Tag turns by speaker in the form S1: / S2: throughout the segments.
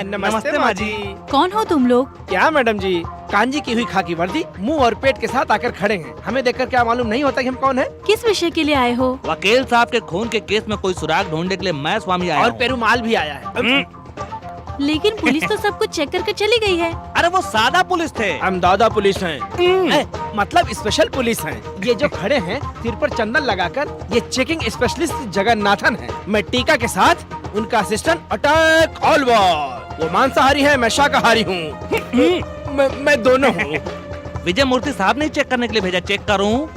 S1: नमस्ते माँ जी।
S2: कौन हो तुम लोग?
S1: क्या मैडम जी, कांजी की हुई खाकी वर्दी, मुंह और पेट के साथ आकर खड़े हैं। हमें देखकर क्या मालूम नहीं होता कि हम कौन हैं?
S2: किस विषय के लिए आए हो?
S3: वकील साहब के खून के केस में कोई सुराग ढूंढने के लिए मैं स्वामी आया
S1: और
S3: हूँ।
S1: पेरूमाल भी आया है।
S2: लेकिन पुलिस तो सब कुछ चेक करके चली गई है।
S3: अरे वो सादा पुलिस थे।
S1: हम दादा पुलिस हैं। मतलब स्पेशल पुलिस हैं। ये जो खड़े हैं सिर पर चंदन लगाकर, ये चेकिंग स्पेशलिस्ट जगन्नाथन है। मैं टीका के साथ उनका असिस्टेंट अटैक ऑलवर। वो मांसाहारी है, मैं शाकाहारी हूँ। मैं दोनों हूँ।
S3: विजय मूर्ति साहब ने चेक करने के लिए भेजा, चेक करूँ?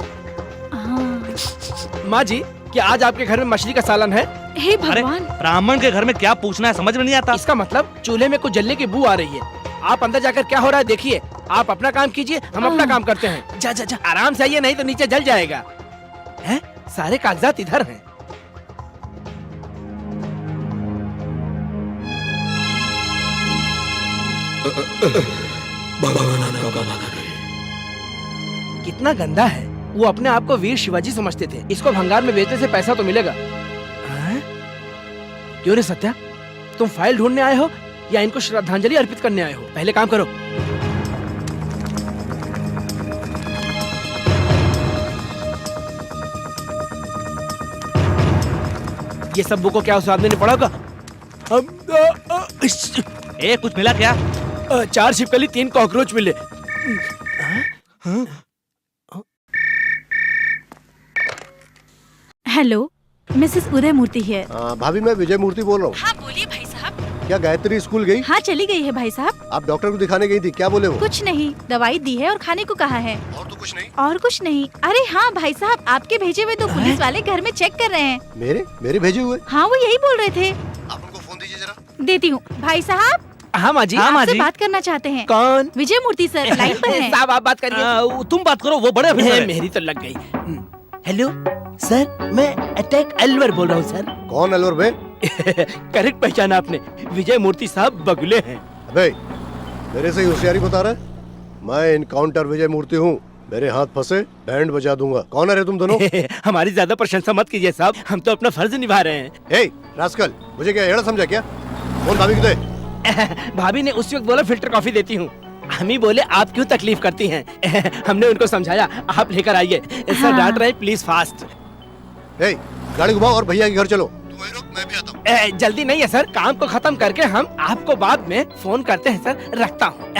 S2: हाँ।
S1: माँ जी, क्या आज आपके घर में मछली का सालन है?
S2: हे
S3: अरे
S2: भगवान,
S3: ब्राह्मण के घर में क्या पूछना है, समझ में नहीं आता।
S1: इसका मतलब चूल्हे में कुछ जलने की बू आ रही है। आप अंदर जाकर क्या हो रहा है देखिए। आप अपना काम कीजिए, हम अपना काम करते हैं। जा जा जा, आराम से आइए, नहीं तो नीचे जल जाएगा। हैं? सारे कागजात इधर हैं। कितना गंदा है। वो अपने आप को वीर शिवाजी समझते थे। इसको भंगार में बेचने से पैसा तो मिलेगा। हैं? क्यों रे सत्या, तुम फाइल ढूंढने आए हो या इनको श्रद्धांजलि अर्पित करने आए हो? पहले काम करो। ये सब बुक को क्या उस आदमी ने पढ़ा होगा?
S3: कुछ मिला क्या?
S1: 4 छिपकली 3 कॉकरोच मिले।
S2: हेलो, मिसेस उदय मूर्ति है।
S4: भाभी, मैं विजय मूर्ति बोल रहा हूँ।
S2: हाँ बोलिए भाई साहब।
S4: क्या गायत्री स्कूल गई?
S2: हाँ चली गई है भाई साहब।
S4: आप डॉक्टर को दिखाने गई थी, क्या बोले वो?
S2: कुछ नहीं, दवाई दी है और खाने को कहा है।
S4: और तो कुछ नहीं?
S2: और कुछ नहीं। अरे हाँ भाई साहब, आपके भेजे हुए 2 पुलिस वाले घर में चेक कर रहे हैं।
S4: मेरे भेजे हुए?
S2: हाँ वो यही बोल रहे थे।
S4: आप उनको फोन दीजिए जरा।
S2: देती हूँ। भाई साहब,
S1: हाँ माँ जी।
S2: आपसे बात करना चाहते हैं।
S1: कौन?
S2: विजय मूर्ति सर लाइन पर हैं।
S1: साहब आप बात करिए।
S3: तुम बात करो, वो बड़े अफसर हैं।
S1: मेरी तो लग गई। हेलो सर, मैं अटैक अलवर बोल रहा हूँ सर।
S4: कौन अलवर बे?
S1: करेक्ट पहचाना आपने, विजय मूर्ति साहब बगुले हैं।
S4: अबे, मेरे से होशियारी बता रहा है? मैं इनकाउंटर विजय मूर्ति हूँ। मेरे हाथ फंसे बैंड बजा दूंगा। कौन है रे तुम दोनों?
S1: हमारी ज्यादा प्रशंसा मत कीजिए साहब, हम तो अपना फर्ज निभा रहे हैं।
S4: हे रास्कल, मुझे क्या एड़ा समझा क्या? कौन भाभी को दे?
S1: भाभी ने उस वक्त बोला फिल्टर कॉफी देती हूँ। हम ही बोले आप क्यों तकलीफ करती हैं। हमने उनको समझाया, आप लेकर आइए। सर डांट रहे, प्लीज फास्ट।
S4: हे, गाड़ी घुमाओ और भैया के घर चलो। तू वहीं रुक, मैं भी आता हूँ।
S1: जल्दी नहीं है सर, काम को खत्म करके हम आपको बाद में फोन करते हैं सर। रखता हूँ।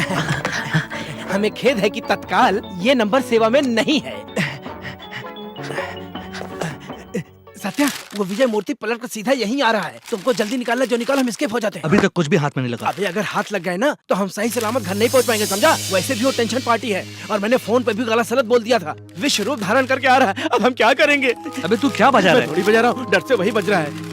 S1: हमें खेद है कि तत्काल ये नंबर सेवा में नहीं है। सत्या, वो विजय मूर्ति पलट कर सीधा यहीं आ रहा है। तुमको जल्दी निकालना, जो निकाल हम एस्केप हो जाते हैं।
S3: अभी तक कुछ भी हाथ में नहीं लगा।
S1: अबे अगर हाथ लग गए ना तो हम सही सलामत घर नहीं पहुंच पाएंगे, समझा? वैसे भी वो टेंशन पार्टी है और मैंने फोन पे भी गलत सलत बोल दिया था। विश्व रूप धारण करके आ रहा है, अब हम क्या करेंगे?
S3: अबे तू क्या बजा रहा
S1: मैं
S3: है?
S1: थोड़ी बजा रहा हूँ, डर से वही बज रहा है।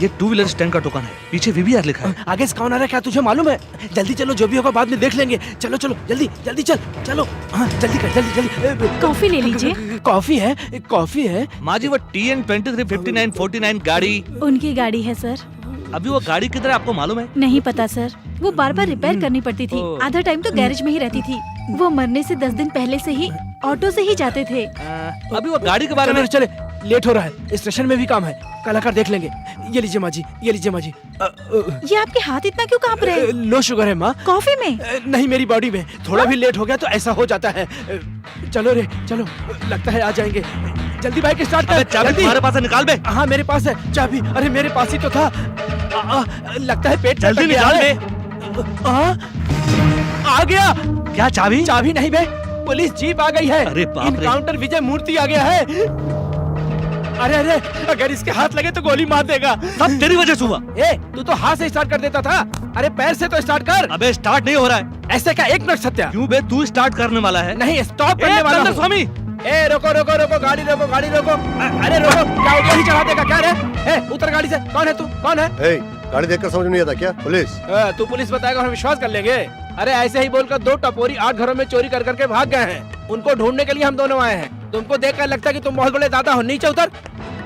S3: ये 2 व्हीलर स्टैंड का टोकन है, पीछे वीवीआर लिखा है।
S1: आगे से कौन आ रहा है क्या तुझे मालूम है? जल्दी चलो, जो भी होगा बाद में देख लेंगे। चलो चलो जल्दी जल्दी चल चलो। हाँ जल्दी कर, जल्दी जल्दी।
S2: कॉफी ले लीजिए।
S1: कॉफी है, कॉफी है।
S3: माँ जी, वो TN 235949 गाड़ी,
S2: उनकी गाड़ी है सर।
S3: अभी वो गाड़ी किधर है आपको मालूम है?
S2: नहीं पता सर, वो बार बार रिपेयर करनी पड़ती थी। आधा टाइम तो गैरेज में ही रहती थी। वो मरने से 10 दिन पहले से ही ऑटो से ही जाते थे।
S3: अभी वो गाड़ी के बारे में
S1: चले, लेट हो रहा है, स्टेशन में भी काम है, कल आकर देख लेंगे। ये लीजिए माँ जी, ये लीजिए माँ जी।
S2: ये आपके हाथ इतना क्यों कांप रहे हैं?
S1: लो शुगर है माँ।
S2: कॉफी में?
S1: नहीं, मेरी बॉडी में। थोड़ा भी लेट हो गया तो ऐसा हो जाता है। चलो रे चलो, लगता है आ जाएंगे। जल्दी बाइक स्टार्ट कर।
S3: चाबी तुम्हारे पास है, निकाल बे।
S1: हाँ मेरे पास है चाबी। अरे मेरे पास ही तो था। लगता है पेट
S3: जल्दी निकाल बे।
S1: आ गया।
S3: क्या चाबी?
S1: चाबी नहीं बे, पुलिस जीप आ गई है।
S3: अरे बाप रे।
S1: इनकाउंटर विजय मूर्ति आ गया है। अरे अरे, अगर इसके हाथ लगे तो गोली मार देगा।
S3: सब तेरी वजह से हुआ।
S1: तू तो हाथ से स्टार्ट कर देता था। अरे पैर से तो स्टार्ट कर।
S3: अबे स्टार्ट नहीं हो रहा है।
S1: ऐसे क्या? 1 मिनट सत्या।
S3: क्यों बे, तू स्टार्ट करने वाला है?
S1: नहीं, स्टॉप करने वाला हूँ।
S3: स्वामी,
S1: रोको रोको रोको, गाड़ी रोको, गाड़ी रोको। अरे रोको, क्या हो गया? ही चढ़ा देगा क्या रे? उतर गाड़ी से। कौन है तू? कौन है?
S4: गाड़ी देखकर समझ में नहीं आता क्या? पुलिस?
S1: तू पुलिस बताएगा और हम विश्वास कर लेंगे? अरे ऐसे ही बोलकर 2 टपोरी 8 घरों में चोरी कर करके भाग गए हैं। उनको ढूंढने के लिए हम दोनों आए हैं। तुमको देखकर लगता है कि तुम बहुत बड़े दादा हो। नीचे उतर।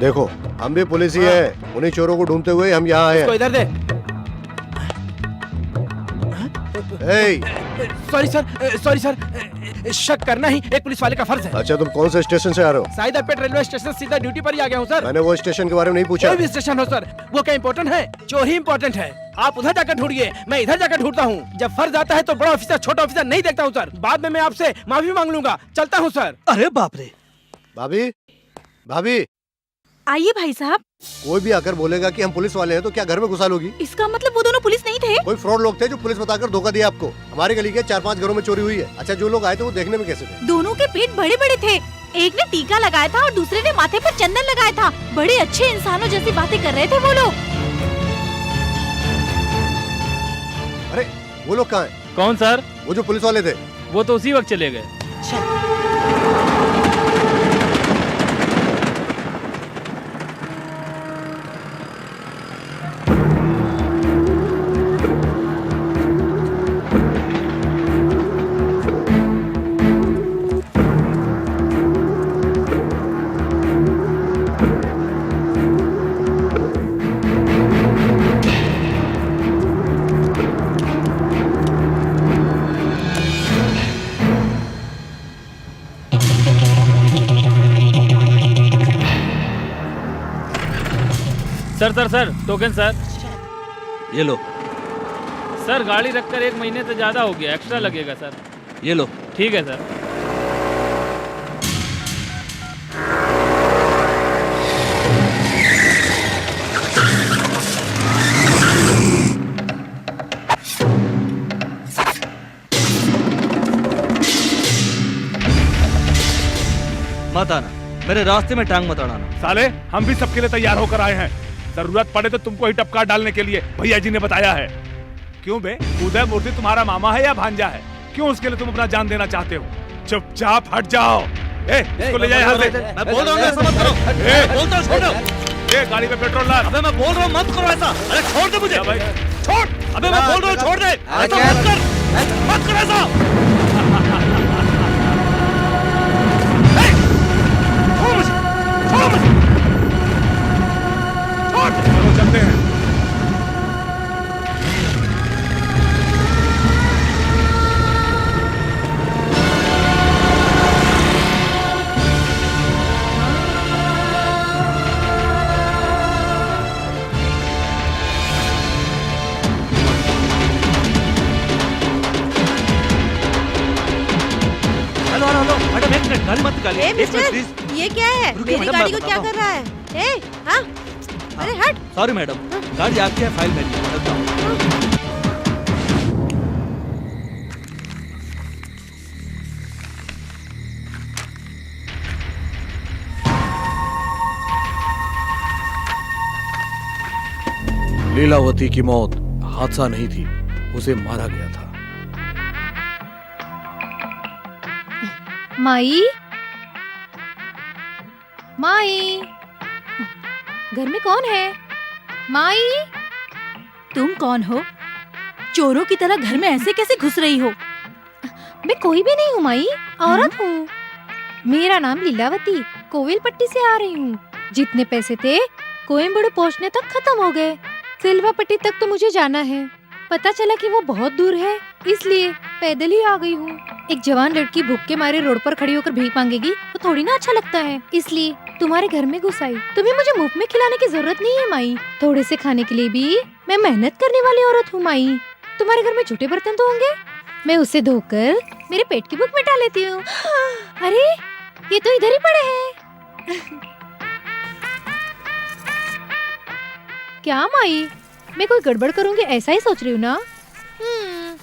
S4: देखो, हम भी पुलिस ही है। उन्हीं चोरों को ढूंढते हुए हम यहाँ आए
S1: इसको
S4: हैं।
S1: इधर दे। सॉरी सर, शक करना ही एक पुलिस वाले का फर्ज है।
S4: अच्छा, तुम कौन से स्टेशन से आ रहे हो?
S1: साइदापेट रेलवे स्टेशन, सीधा ड्यूटी पर ही आ गया हूँ सर।
S4: मैंने वो स्टेशन के बारे में नहीं पूछा।
S1: कोई भी स्टेशन हो सर, वो क्या इम्पोर्टेंट है? चोरी इम्पोर्टेंट है। आप उधर जाकर ढूंढिए, मैं इधर जाकर ढूंढता हूँ। जब फर्ज आता है तो बड़ा ऑफिसर छोटा ऑफिसर नहीं देखता हूँ सर। बाद में मैं आपसे माफी मांग लूंगा। चलता हूँ सर।
S3: अरे बाप रे।
S4: भाभी, भाभी,
S2: आइए भाई साहब।
S4: कोई भी आकर बोलेगा कि हम पुलिस वाले हैं तो क्या घर में घुसा लोगी?
S2: इसका मतलब वो दोनों पुलिस नहीं थे?
S4: कोई फ्रॉड लोग थे जो पुलिस बताकर धोखा दिया आपको। हमारे गली के 4-5 घरों में चोरी हुई है। अच्छा, जो लोग आए थे वो देखने में कैसे थे?
S2: दोनों के पेट बड़े बड़े थे। एक ने टीका लगाया था और दूसरे ने माथे पर चंदन लगाया था। बड़े अच्छे इंसानों जैसी बातें कर रहे थे वो लोग।
S4: अरे वो लोग कहाँ हैं?
S5: कौन सर?
S4: वो जो पुलिस वाले थे।
S5: वो तो उसी वक्त चले गए। Sir token sir.
S3: ये लो।
S5: सर गाड़ी रखकर 1 महीने से ज्यादा हो गया, एक्स्ट्रा लगेगा सर।
S3: ये लो।
S5: ठीक है सर।
S3: मत आना, मेरे रास्ते में टांग मत अड़ाना।
S6: साले, हम भी सबके लिए तैयार होकर आए हैं। जरूरत पड़े तो तुमको ही टपका डालने के लिए भैया जी ने बताया है। क्यों बे, उदय मूर्ति तुम्हारा मामा है या भांजा है? क्यों उसके लिए तुम अपना जान देना चाहते हो? चुपचाप हट जाओ। इसको ले जाए यहाँ से।
S3: मैं बोल रहा हूँ ऐसा मत करो। बोलता हूँ छोड़ दो।
S6: गाड़ी में पेट्रोल डाल।
S3: अबे मैं बोल रहा हूँ मत करो ऐसा। अरे छोड़ दे मुझे।
S6: भाई
S3: छोड़। अबे मैं बोल रहा हूँ छोड़ दे। ऐसा मत कर। मत कर ऐसा। छोड़ मुझे। छोड़ मुझे। छोड़।
S6: चलो चलते हैं।
S3: मैडम एक मिनट, गाड़ी मत निकालिए।
S7: ए,
S3: एक मिनट
S7: मिस्टर,
S3: प्लीज।
S7: ये क्या है?
S3: रुकिए
S7: मेरी
S3: मैडम,
S7: गाड़ी
S3: मैं
S7: को क्या
S3: बताता
S7: कर रहा है? ए, हाँ? अरे हट।
S3: सॉरी मैडम, गाड़ी आपकी है, फाइल मेरी है। रख दो।
S8: लीलावती की मौत हादसा नहीं थी, उसे मारा गया था।
S2: माई, माई, घर में कौन है? माई, तुम कौन हो? चोरों की तरह घर में ऐसे कैसे घुस रही हो? मैं कोई भी नहीं हूँ माई, औरत हूँ। मेरा नाम लीलावती, कोविलपट्टी से आ रही हूँ। जितने पैसे थे कोयम्बटूर पहुँचने तक खत्म हो गए। सिल्वापट्टी तक तो मुझे जाना है। पता चला कि वो बहुत दूर है, इसलिए पैदल ही आ गई हूँ। एक जवान लड़की भूख के मारे रोड पर खड़ी होकर भीख मांगेगी तो थोड़ी ना अच्छा लगता है, इसलिए तुम्हारे घर में घुस आई। तुम्हें मुझे मुफ्त में खिलाने की जरूरत नहीं है माई। थोड़े से खाने के लिए भी मैं मेहनत करने वाली औरत हूँ माई। तुम्हारे घर में छोटे बर्तन तो होंगे, मैं उसे धोकर मेरे पेट की भूख मिटा लेती हूँ। अरे ये तो इधर ही पड़े हैं। क्या माई, मैं कोई गड़बड़ करूंगी ऐसा ही सोच रही हूँ ना?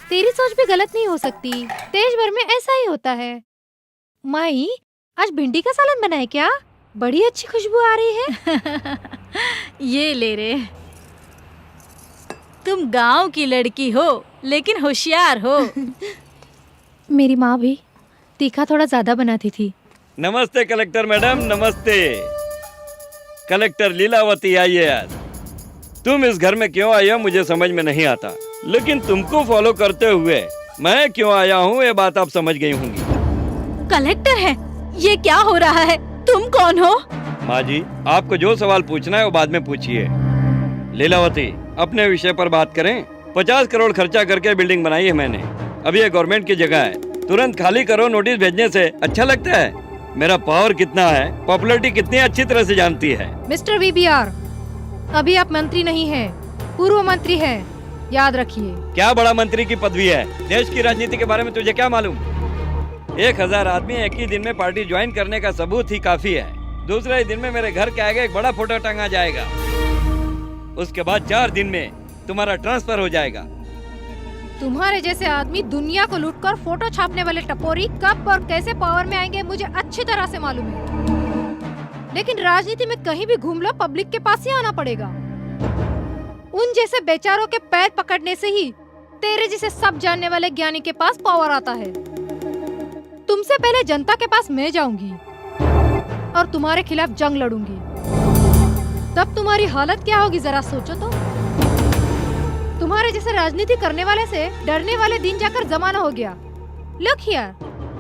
S2: तेरी सोच भी गलत नहीं हो सकती, देश भर में ऐसा ही होता है। माई, आज भिंडी का सालन बना है क्या? बड़ी अच्छी खुशबू आ रही है। ये ले रे, तुम गांव की लड़की हो लेकिन होशियार हो। मेरी माँ भी तीखा थोड़ा ज्यादा बनाती थी।
S9: नमस्ते कलेक्टर मैडम, नमस्ते। कलेक्टर लीलावती आइए। तुम इस घर में क्यों आई हो मुझे समझ में नहीं आता, लेकिन तुमको फॉलो करते हुए मैं क्यों आया हूँ ये बात आप समझ गई होंगी।
S2: कलेक्टर है, ये क्या हो रहा है? तुम कौन हो?
S9: माँ जी, आपको जो सवाल पूछना है वो बाद में पूछिए। लीलावती, अपने विषय पर बात करें। 50 करोड़ खर्चा करके बिल्डिंग बनाई है मैंने, अभी ये गवर्नमेंट की जगह है, तुरंत खाली करो। नोटिस भेजने से अच्छा लगता है? मेरा पावर कितना है, पॉपुलैरिटी कितनी अच्छी तरह से जानती है।
S7: मिस्टर वीबीआर, अभी आप मंत्री नहीं हैं, पूर्व मंत्री हैं, याद रखिए।
S9: क्या बड़ा मंत्री की पदवी है? देश की राजनीति के बारे में तुझे क्या मालूम? 1000 आदमी एक ही दिन में पार्टी ज्वाइन करने का सबूत ही काफी है। दूसरे ही दिन में मेरे घर के आगे एक बड़ा फोटो टंगा जाएगा। उसके बाद 4 दिन में तुम्हारा ट्रांसफर हो जाएगा।
S7: तुम्हारे जैसे आदमी दुनिया को लूटकर फोटो छापने वाले टपोरी कब और कैसे पावर में आएंगे मुझे अच्छी तरह से मालूम है। लेकिन राजनीति में कहीं भी घूम लो, पब्लिक के पास ही आना पड़ेगा। उन जैसे बेचारों के पैर पकड़ने से ही तेरे जैसे सब जानने वाले ज्ञानी के पास पावर आता है। तुमसे पहले जनता के पास मैं जाऊंगी और तुम्हारे खिलाफ जंग लड़ूंगी। तब तुम्हारी हालत क्या होगी जरा सोचो तो। तुम्हारे जैसे राजनीति करने वाले से डरने वाले दिन जाकर जमाना हो गया। Look here,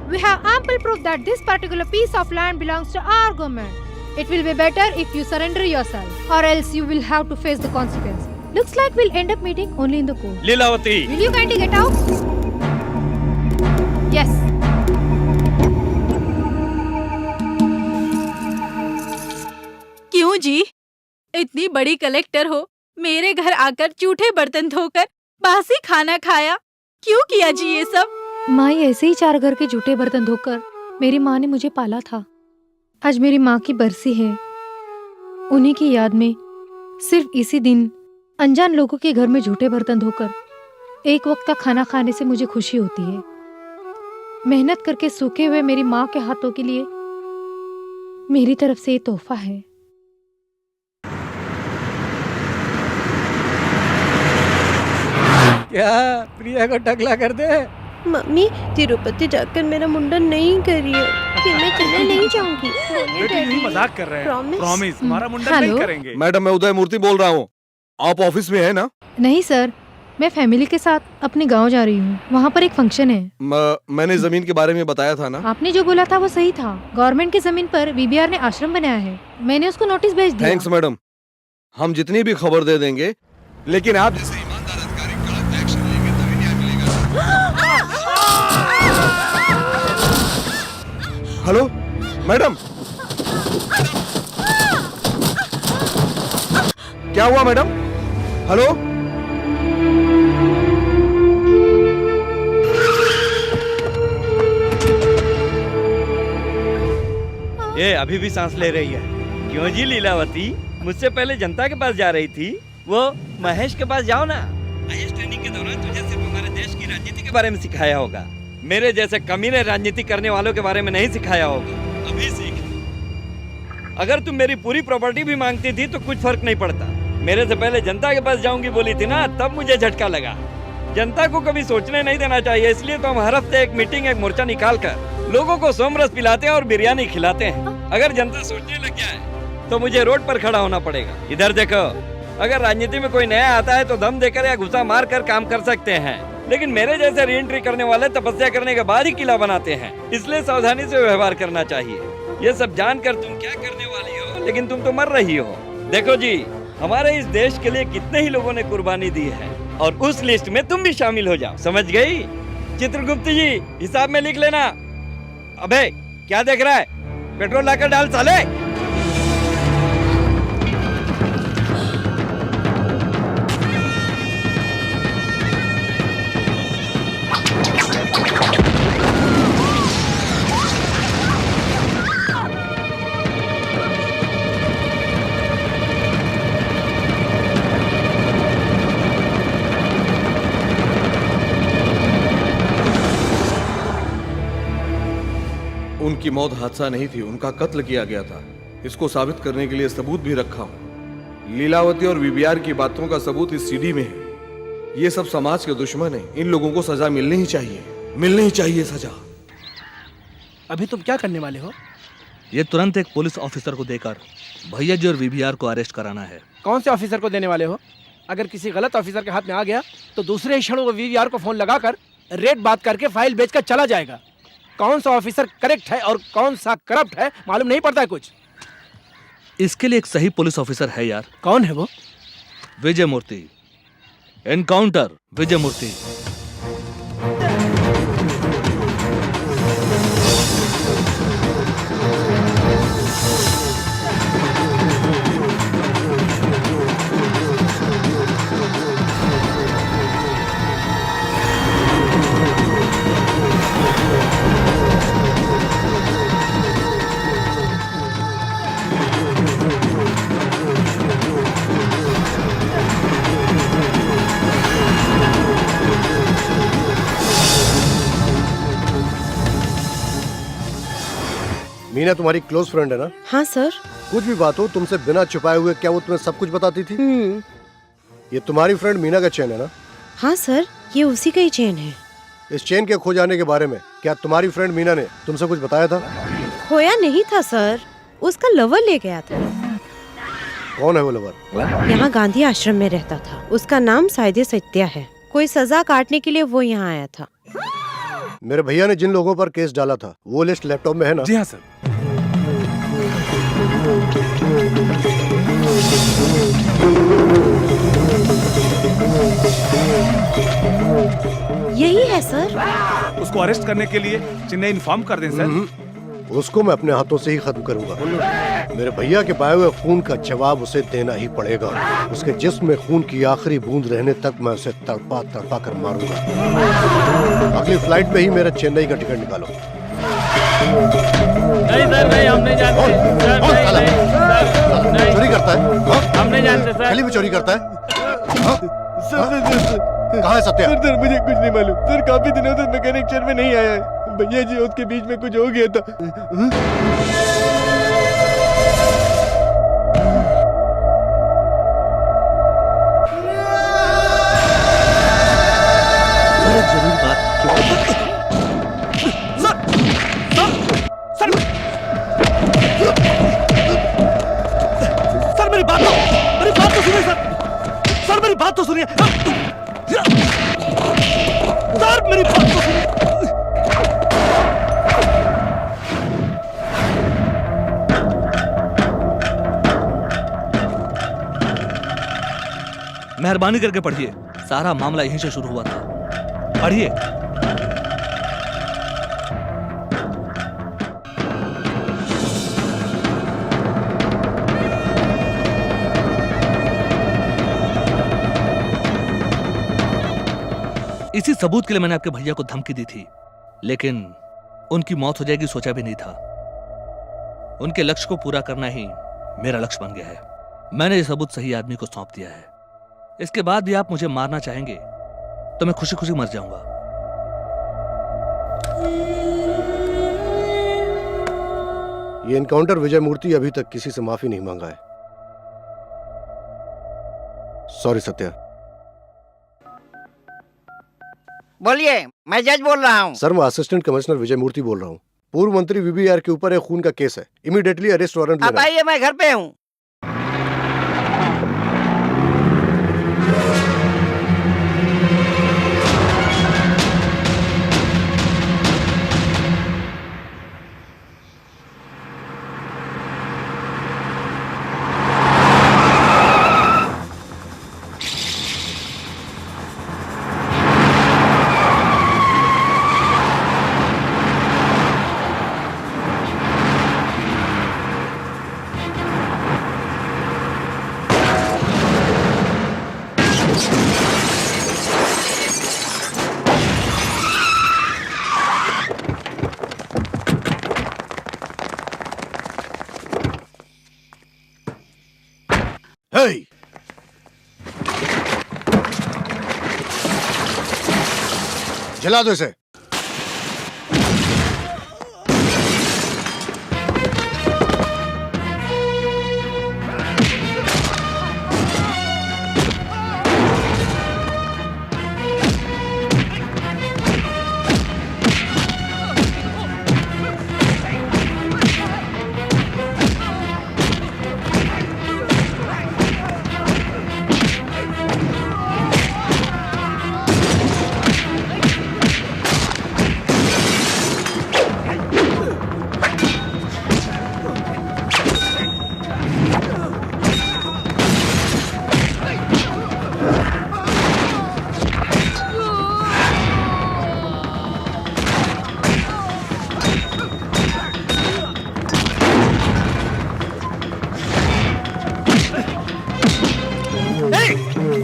S7: we have ample proof that this particular piece of land belongs to our government. It will be better if you surrender yourself, or else you will have to face the consequence. Looks like we'll end up meeting only in the court.
S9: Lilavati,
S7: Will you kindly get out? Yes.
S2: क्यों जी? इतनी बड़ी collector हो, मेरे घर आकर जूठे बर्तन धोकर बासी खाना खाया, क्यों किया जी ये सब?
S7: माँ ऐसे ही 4 घर के जूठे बर्तन धोकर मेरी माँ ने मुझे पाला था। आज मेरी माँ की बरसी है। उन्हीं की याद में सिर्फ इसी दिन अनजान लोगों के घर में जूठे बर्तन धोकर एक वक्त का खाना खाने से मुझे खुशी होती है। मेहनत करके सूखे हुए मेरी माँ के हाथों के लिए मेरी तरफ से ये तोहफा है।
S1: क्या प्रिया को टकला कर दे?
S10: मम्मी, तिरुपति जाकर मेरा मुंडन नहीं करिए, फिर मैं चले नहीं जाऊंगी।
S6: बेटी यही मजाक कर रहे हैं।
S10: Promise?
S6: प्रॉमिस, हमारा मुंडन नहीं
S7: हेलो?
S6: करेंगे।
S8: मैडम, मैं उदय मूर्ति बोल रहा हूँ। आप ऑफिस में है ना?
S7: नहीं सर, मैं फैमिली के साथ अपने गांव जा रही हूँ। वहाँ पर एक फंक्शन है।
S8: मैंने जमीन के बारे में बताया था ना?
S7: आपने जो बोला था वो सही था। गवर्नमेंट की जमीन पर वीबीआर ने आश्रम बनाया है। मैंने उसको नोटिस भेज दिया।
S8: थैंक्स मैडम, हम जितनी भी खबर दे देंगे, लेकिन आप जैसे ईमानदार अधिकारी कड़क एक्शन लेंगे तभी न्याय मिलेगा। हेलो मैडम, क्या हुआ मैडम? हेलो,
S9: ये अभी भी सांस ले रही है। क्यों जी लीलावती, मुझसे पहले जनता के पास जा रही थी, वो महेश के पास जाओ ना। महेश ट्रेनिंग के दौरान तुझे सिर्फ हमारे देश की राजनीति के बारे में सिखाया होगा, मेरे जैसे कमीने राजनीति करने वालों के बारे में नहीं सिखाया होगा। अभी सीख। अगर तुम मेरी पूरी प्रॉपर्टी भी मांगती थी तो कुछ फर्क नहीं पड़ता। मेरे से पहले जनता के पास जाऊंगी बोली थी ना, तब मुझे झटका लगा। जनता को कभी सोचने नहीं देना चाहिए, इसलिए तो हम हर हफ्ते एक मीटिंग, एक मोर्चा निकाल कर लोगों को सोमरस पिलाते हैं और बिरयानी खिलाते हैं। अगर जनता सोचने लग जाए तो मुझे रोड पर खड़ा होना पड़ेगा। इधर देखो, अगर राजनीति में कोई नया आता है तो दम देकर या घुसा मार कर काम कर सकते हैं, लेकिन मेरे जैसे री एंट्री करने वाले तपस्या करने के बाद ही किला बनाते हैं। इसलिए सावधानी से व्यवहार करना चाहिए। ये सब जानकर तुम क्या करने वाली हो, लेकिन तुम तो मर रही हो। देखो जी, हमारे इस देश के लिए कितने ही लोगों ने कुर्बानी दी है, और उस लिस्ट में तुम भी शामिल हो जाओ। समझ गई? चित्रगुप्त जी, हिसाब में लिख लेना। अबे क्या देख रहा है, पेट्रोल लाकर डाल साले।
S8: उनकी मौत हादसा नहीं थी, उनका कत्ल किया गया था। इसको साबित करने के लिए सबूत भी रखा हूं। लीलावती और वीबीआर की बातों का सबूत इस सीडी में है। ये सब समाज के दुश्मन हैं। इन लोगों को सजा मिलनी ही चाहिए, मिलनी ही चाहिए सजा।
S1: अभी तुम क्या करने वाले हो?
S3: ये तुरंत एक पुलिस ऑफिसर को देकर भैया जी और वीबीआर को अरेस्ट कराना है।
S1: कौन से ऑफिसर को देने वाले हो? अगर किसी गलत ऑफिसर के हाथ में आ गया तो दूसरे ही क्षण वो वीबीआर को फोन लगाकर रेट बात करके फाइल बेचकर चला जाएगा। कौन सा ऑफिसर करेक्ट है और कौन सा करप्ट है मालूम नहीं पड़ता है कुछ।
S3: इसके लिए एक सही पुलिस ऑफिसर है यार।
S1: कौन है वो?
S3: विजय मूर्ति, एनकाउंटर विजय मूर्ति।
S4: मीना तुम्हारी क्लोज फ्रेंड है ना?
S10: हाँ सर।
S4: कुछ भी बात हो तुमसे बिना छुपाए हुए क्या वो तुम्हें सब कुछ बताती थी? ये तुम्हारी फ्रेंड मीना का चेन है ना?
S10: हाँ सर, ये उसी का ही चेन है।
S4: इस चेन के खो जाने के बारे में क्या तुम्हारी फ्रेंड मीना ने तुमसे कुछ बताया था?
S10: खोया नहीं था सर, उसका लवर ले गया था।
S4: कौन है वो लवर?
S10: यहाँ गांधी आश्रम में रहता था। उसका नाम साइदे सत्या है। कोई सजा काटने के लिए वो यहाँ आया था।
S4: मेरे भैया ने जिन लोगों पर केस डाला था वो लिस्ट लैपटॉप में है ना?
S6: जी हाँ सर।
S10: यही है सर।
S6: उसको अरेस्ट करने के लिए चेन्नई इन्फॉर्म कर दें सर।
S4: उसको मैं अपने हाथों से ही खत्म करूंगा। मेरे भैया के पाए हुए खून का जवाब उसे देना ही पड़ेगा। उसके जिस्म में खून की आखिरी बूंद रहने तक मैं उसे तड़पा तड़पा कर मारूंगा। अगली फ्लाइट में ही मेरा चेन्नई का टिकट निकालो।
S5: नहीं सर, नहीं, हम नहीं जानते सर, नहीं,
S4: चोरी करता है?
S5: हम नहीं जानते सर।
S4: गली में चोरी करता है? कहाँ है सत्या?
S1: सर मुझे कुछ नहीं मालूम सर। काफी दिनों से मैकेनिक चेयर में नहीं आया है। भैया जी उसके बीच में कुछ हो गया था।
S3: जरूर बात
S1: सर मेरी बात तो सुनिए सर मेरी बात तो सुनिए सर मेरी बात तो सुनिए।
S3: मेहरबानी करके पढ़िए। सारा मामला यहीं से शुरू हुआ था। पढ़िए। इसी सबूत के लिए मैंने आपके भैया को धमकी दी थी, लेकिन उनकी मौत हो जाएगी सोचा भी नहीं था। उनके लक्ष्य को पूरा करना ही मेरा लक्ष्य बन गया है। मैंने ये सबूत सही आदमी को सौंप दिया है। इसके बाद भी आप मुझे मारना चाहेंगे तो मैं खुशी खुशी मर जाऊंगा।
S4: ये एनकाउंटर विजय मूर्ति अभी तक किसी से माफी नहीं मांगा है। सॉरी सत्या।
S11: बोलिए, मैं जज बोल रहा हूँ।
S4: सर मैं असिस्टेंट कमिश्नर विजय मूर्ति बोल रहा हूँ। पूर्व मंत्री वीबीआर के ऊपर एक खून का केस है। इमीडिएटली अरेस्ट वारंट
S11: आप आइए, मैं घर पे हूँ।
S4: Hey! जला दो इसे।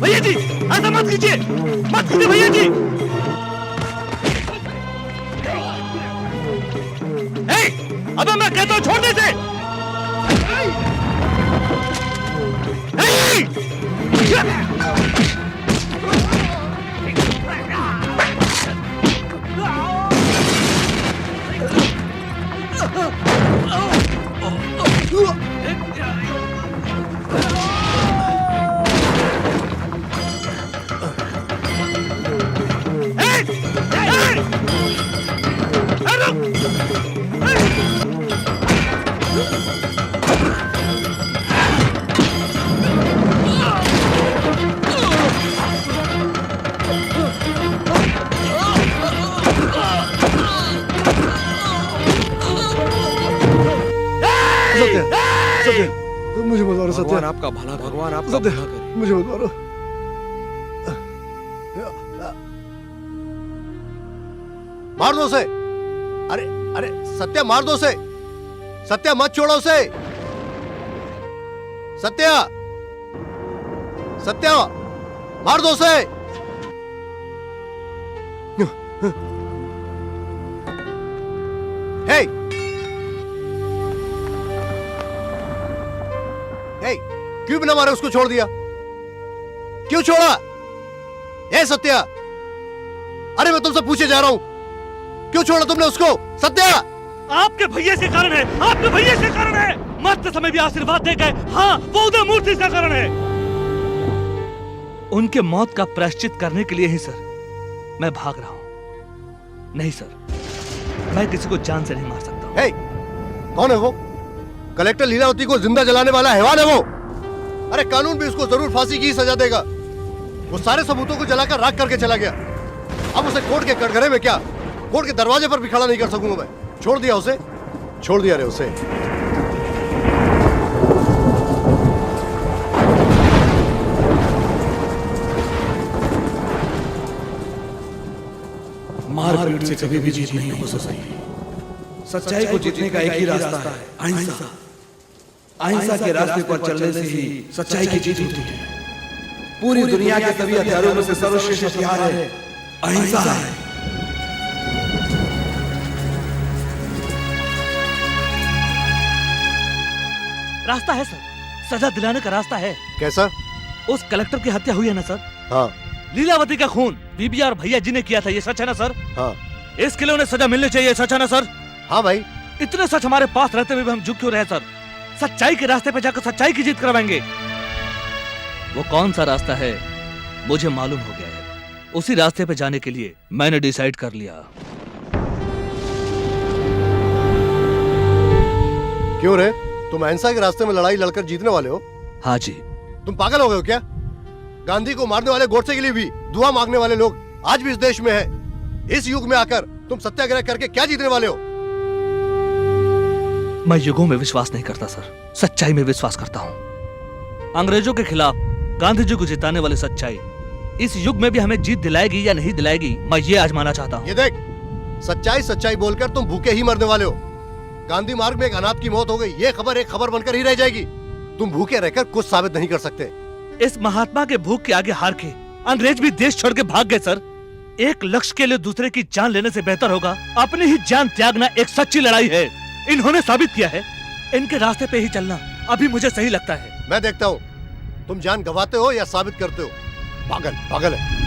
S1: भैया जी ऐसा मत कीजिए भैया जी। अबे मैं कहता हूँ छोड़ दे इसे।
S4: सत्या, सत्या, मुझे मत मारो सत्या।
S8: भगवान आपका भला, भगवान आपका
S4: सत्या,
S8: भला करे।
S4: मुझे मत मारो। मार दो उसे। अरे अरे सत्या, मार दो उसे। सत्या, मत छोड़ो उसे। सत्या, सत्या, मार दो उसे। हे, हे, क्यों बिना मारे उसको छोड़ दिया? क्यों छोड़ा? हे सत्या, अरे मैं तुमसे पूछे जा रहा हूं, क्यों छोड़ा तुमने उसको? सत्या,
S3: आपके भैया के कारण है, आपके भैया के कारण है। मरते समय भी आशीर्वाद दे गए। हाँ, वो उदय मूर्ति का कारण है। उनके मौत का प्रायश्चित करने के लिए ही सर मैं भाग रहा हूं। नहीं सर, मैं किसी को जान से नहीं मार सकता।
S4: हे, कौन है वो? कलेक्टर लीलावती को जिंदा जलाने वाला हैवान है वो। अरे कानून भी उसको जरूर फांसी की सजा देगा। वो सारे सबूतों को जलाकर राख करके चला गया। अब उसे कोर्ट के कटघरे में क्या, कोर्ट के दरवाजे पर भी खड़ा नहीं कर सकूंगा मैं। छोड़ दिया उसे, छोड़ दिया रे उसे।
S8: मारपीट से कभी भी जीत नहीं हो सकती। सच्चाई को जीतने का एक ही रास्ता है, अहिंसा। अहिंसा के रास्ते पर चलने से ही सच्चाई की जीत होती है। पूरी दुनिया के सभी हथियारों में से सर्वश्रेष्ठ हथियार है अहिंसा है।
S3: रास्ता है सर, सजा दिलाने का रास्ता है।
S4: कैसा?
S3: उस कलेक्टर की हत्या हुई है ना सर?
S4: हाँ
S3: लीलावती का खून बीबी और भैया जी ने किया था, ये सच है ना सर?
S4: हाँ
S3: इसके लिए उन्हें सजा मिलनी चाहिए, सच है ना सर?
S4: हाँ भाई।
S3: इतने सच हमारे पास रहते हुए भी हम झुक क्यों रहे सर? सच्चाई के रास्ते पे जाकर सच्चाई की जीत करवाएंगे। वो कौन सा रास्ता है मुझे मालूम हो गया है। उसी रास्ते पे जाने के लिए मैंने डिसाइड कर लिया।
S4: क्यों रे, तुम अहिंसा के रास्ते में लड़ाई लड़कर जीतने वाले हो?
S3: हाँ जी।
S4: तुम पागल हो गए हो क्या? गांधी को मारने वाले गोडसे के लिए भी दुआ मांगने वाले लोग आज भी इस देश में हैं। इस युग में आकर तुम सत्याग्रह करके क्या जीतने वाले हो?
S3: मैं युगों में विश्वास नहीं करता सर, सच्चाई में विश्वास करता हूँ। अंग्रेजों के खिलाफ गांधी जी को जिताने वाली सच्चाई इस युग में भी हमें जीत दिलाएगी या नहीं दिलाएगी, मैं ये आजमाना चाहता हूँ।
S4: ये देख, सच्चाई सच्चाई बोलकर तुम भूखे ही मरने वाले हो। गांधी मार्ग में एक अनाथ की मौत हो गई, ये खबर एक खबर बनकर ही रह जाएगी। तुम भूखे रहकर कुछ साबित नहीं कर सकते।
S3: इस महात्मा के भूख के आगे हार के अंग्रेज भी देश छोड़ के भाग गए सर। एक लक्ष्य के लिए दूसरे की जान लेने से बेहतर होगा अपनी ही जान त्यागना एक सच्ची लड़ाई है। इन्होंने साबित किया है, इनके रास्ते पे ही चलना अभी मुझे सही लगता है।
S4: मैं देखता हूँ तुम जान गंवाते हो या साबित करते हो। पागल पागल है।